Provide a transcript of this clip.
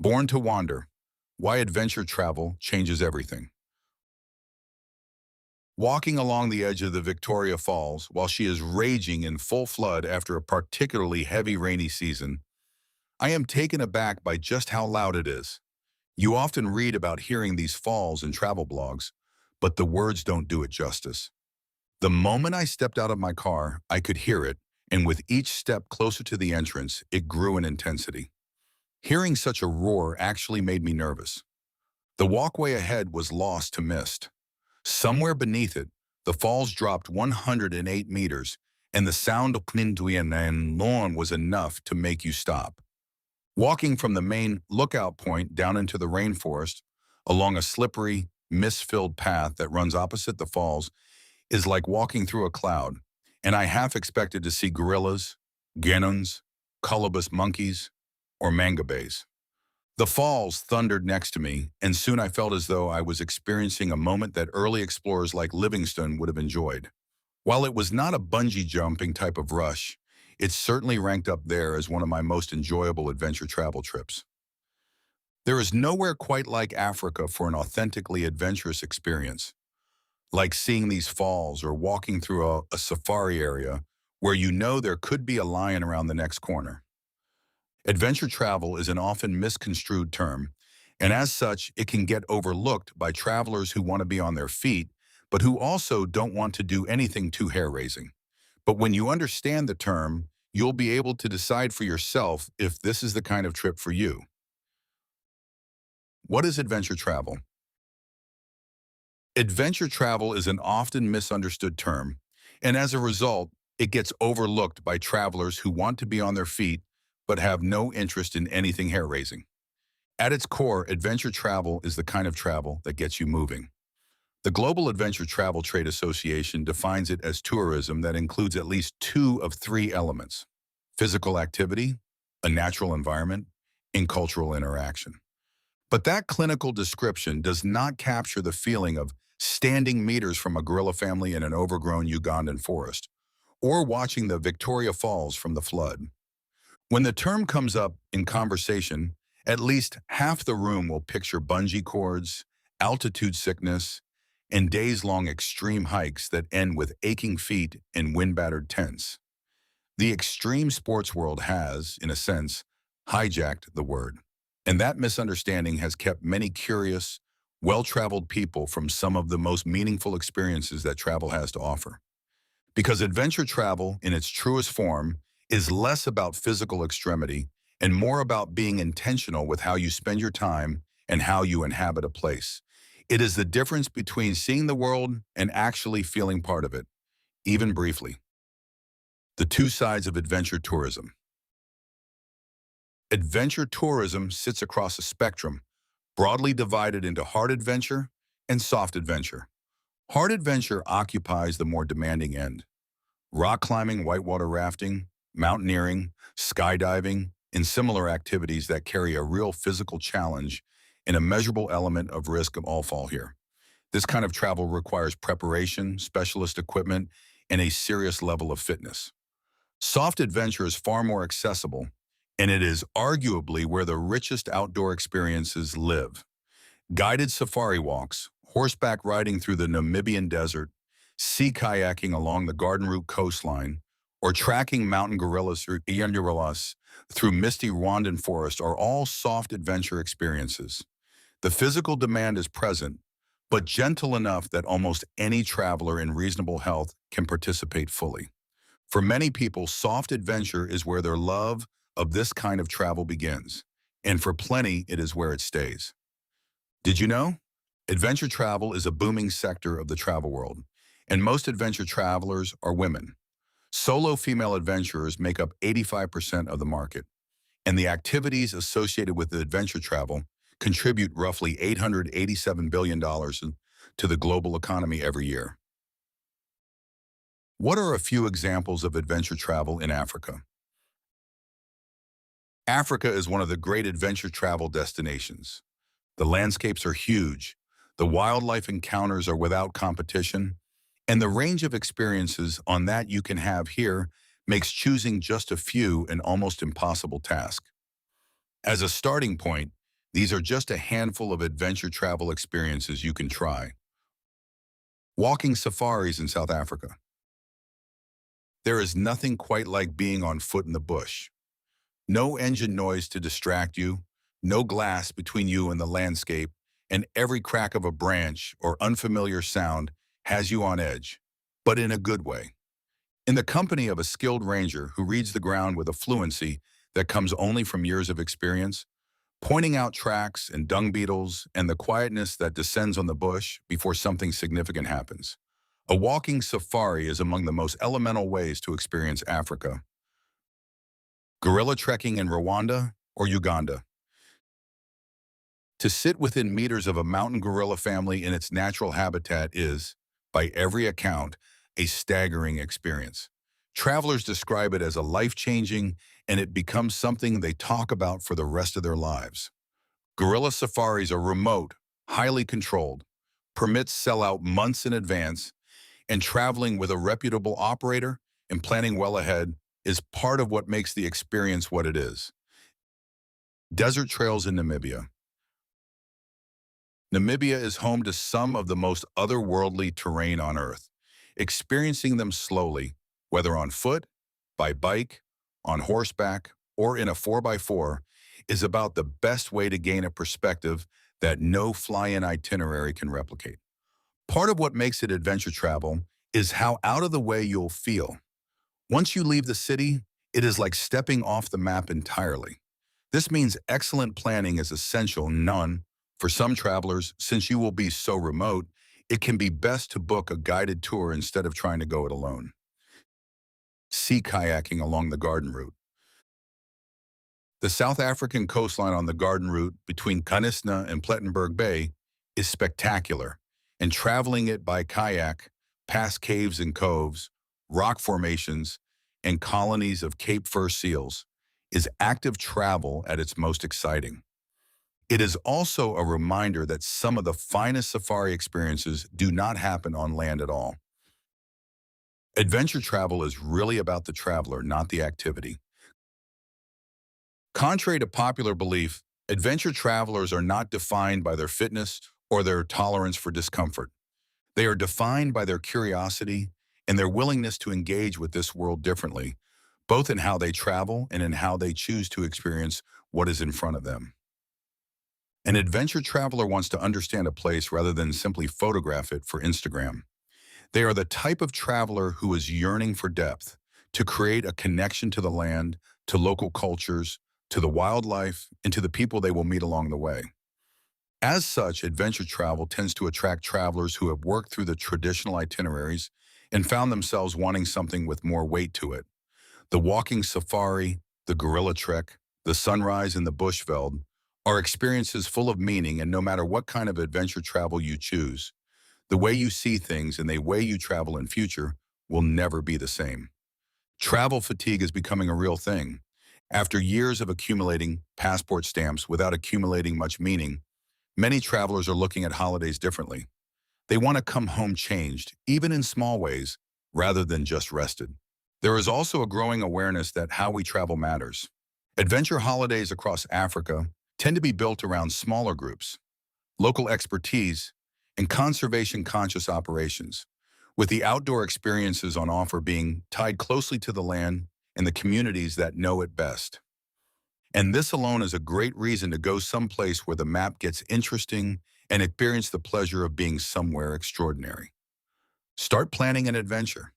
Born to Wander: Why Adventure Travel Changes Everything. Walking along the edge of the Victoria Falls while she is raging in full flood after a particularly heavy rainy season, I am taken aback by just how loud it is. You often read about hearing these falls in travel blogs, but the words don't do it justice. The moment I stepped out of my car, I could hear it, and with each step closer to the entrance, it grew in intensity. Hearing such a roar actually made me nervous. The walkway ahead was lost to mist. Somewhere beneath it, the falls dropped 108 meters, and the sound of Kninduyan and lawn was enough to make you stop. Walking from the main lookout point down into the rainforest, along a slippery, mist-filled path that runs opposite the falls, is like walking through a cloud, and I half expected to see gorillas, genons, colobus monkeys, or mangabeys. The falls thundered next to me, and soon I felt as though I was experiencing a moment that early explorers like Livingstone would have enjoyed. While it was not a bungee jumping type of rush, it certainly ranked up there as one of my most enjoyable adventure travel trips. There is nowhere quite like Africa for an authentically adventurous experience, like seeing these falls or walking through a safari area where you know there could be a lion around the next corner. Adventure travel is an often misconstrued term, and as such, it can get overlooked by travelers who want to be on their feet, but who also don't want to do anything too hair-raising. But when you understand the term, you'll be able to decide for yourself if this is the kind of trip for you. What is adventure travel? Adventure travel is an often misunderstood term, and as a result, it gets overlooked by travelers who want to be on their feet but have no interest in anything hair-raising. At its core, adventure travel is the kind of travel that gets you moving. The Global Adventure Travel Trade Association defines it as tourism that includes at least two of three elements: physical activity, a natural environment, and cultural interaction. But that clinical description does not capture the feeling of standing meters from a gorilla family in an overgrown Ugandan forest, or watching the Victoria Falls from the flood. When the term comes up in conversation, at least half the room will picture bungee cords, altitude sickness, and days-long extreme hikes that end with aching feet and wind-battered tents. The extreme sports world has, in a sense, hijacked the word, and that misunderstanding has kept many curious, well-traveled people from some of the most meaningful experiences that travel has to offer. Because adventure travel, in its truest form, is less about physical extremity and more about being intentional with how you spend your time and how you inhabit a place. It is the difference between seeing the world and actually feeling part of it, even briefly. The two sides of adventure tourism. Adventure tourism sits across a spectrum, broadly divided into hard adventure and soft adventure. Hard adventure occupies the more demanding end. Rock climbing, whitewater rafting, mountaineering, skydiving, and similar activities that carry a real physical challenge and a measurable element of risk of all fall here. This kind of travel requires preparation, specialist equipment, and a serious level of fitness. Soft adventure is far more accessible, and it is arguably where the richest outdoor experiences live. Guided safari walks, horseback riding through the Namibian desert, sea kayaking along the Garden Route coastline, or tracking mountain gorillas through misty Rwandan forest are all soft adventure experiences. The physical demand is present, but gentle enough that almost any traveler in reasonable health can participate fully. For many people, soft adventure is where their love of this kind of travel begins, and for plenty, it is where it stays. Did you know? Adventure travel is a booming sector of the travel world, and most adventure travelers are women. Solo female adventurers make up 85% of the market, and the activities associated with the adventure travel contribute roughly $887 billion to the global economy every year. What are a few examples of adventure travel in Africa? Africa is one of the great adventure travel destinations. The landscapes are huge, the wildlife encounters are without competition, and the range of experiences on that you can have here makes choosing just a few an almost impossible task. As a starting point, These are just a handful of adventure travel experiences you can try. Walking safaris in South Africa. There is nothing quite like being on foot in the bush. No engine noise to distract you, no glass between you and the landscape, and every crack of a branch or unfamiliar sound has you on edge, but in a good way. In the company of a skilled ranger who reads the ground with a fluency that comes only from years of experience, pointing out tracks and dung beetles and the quietness that descends on the bush before something significant happens. A walking safari is among the most elemental ways to experience Africa. Gorilla trekking in Rwanda or Uganda. To sit within meters of a mountain gorilla family in its natural habitat is, by every account, a staggering experience. Travelers describe it as a life-changing, and it becomes something they talk about for the rest of their lives. Gorilla safaris are remote, highly controlled, permits sell out months in advance, and traveling with a reputable operator and planning well ahead is part of what makes the experience what it is. Desert trails in Namibia. Namibia is home to some of the most otherworldly terrain on Earth. Experiencing them slowly, whether on foot, by bike, on horseback, or in a 4x4, is about the best way to gain a perspective that no fly-in itinerary can replicate. Part of what makes it adventure travel is how out of the way you'll feel. Once you leave the city, it is like stepping off the map entirely. This means excellent planning is essential. None, for some travelers, since you will be so remote, it can be best to book a guided tour instead of trying to go it alone. Sea kayaking along the Garden Route. The South African coastline on the Garden Route between Knysna and Plettenberg Bay is spectacular, and traveling it by kayak, past caves and coves, rock formations, and colonies of Cape fur seals is active travel at its most exciting. It is also a reminder that some of the finest safari experiences do not happen on land at all. Adventure travel is really about the traveler, not the activity. Contrary to popular belief, adventure travelers are not defined by their fitness or their tolerance for discomfort. They are defined by their curiosity and their willingness to engage with this world differently, both in how they travel and in how they choose to experience what is in front of them. An adventure traveler wants to understand a place rather than simply photograph it for Instagram. They are the type of traveler who is yearning for depth, to create a connection to the land, to local cultures, to the wildlife, and to the people they will meet along the way. As such, adventure travel tends to attract travelers who have worked through the traditional itineraries and found themselves wanting something with more weight to it. The walking safari, the gorilla trek, the sunrise in the bushveld are experiences full of meaning, and no matter what kind of adventure travel you choose, the way you see things and the way you travel in future will never be the same. Travel fatigue is becoming a real thing. After years of accumulating passport stamps without accumulating much meaning, many travelers are looking at holidays differently. They want to come home changed, even in small ways, rather than just rested. There is also a growing awareness that how we travel matters. Adventure holidays across Africa tend to be built around smaller groups, local expertise, and conservation-conscious operations, with the outdoor experiences on offer being tied closely to the land and the communities that know it best. And this alone is a great reason to go someplace where the map gets interesting and experience the pleasure of being somewhere extraordinary. Start planning an adventure.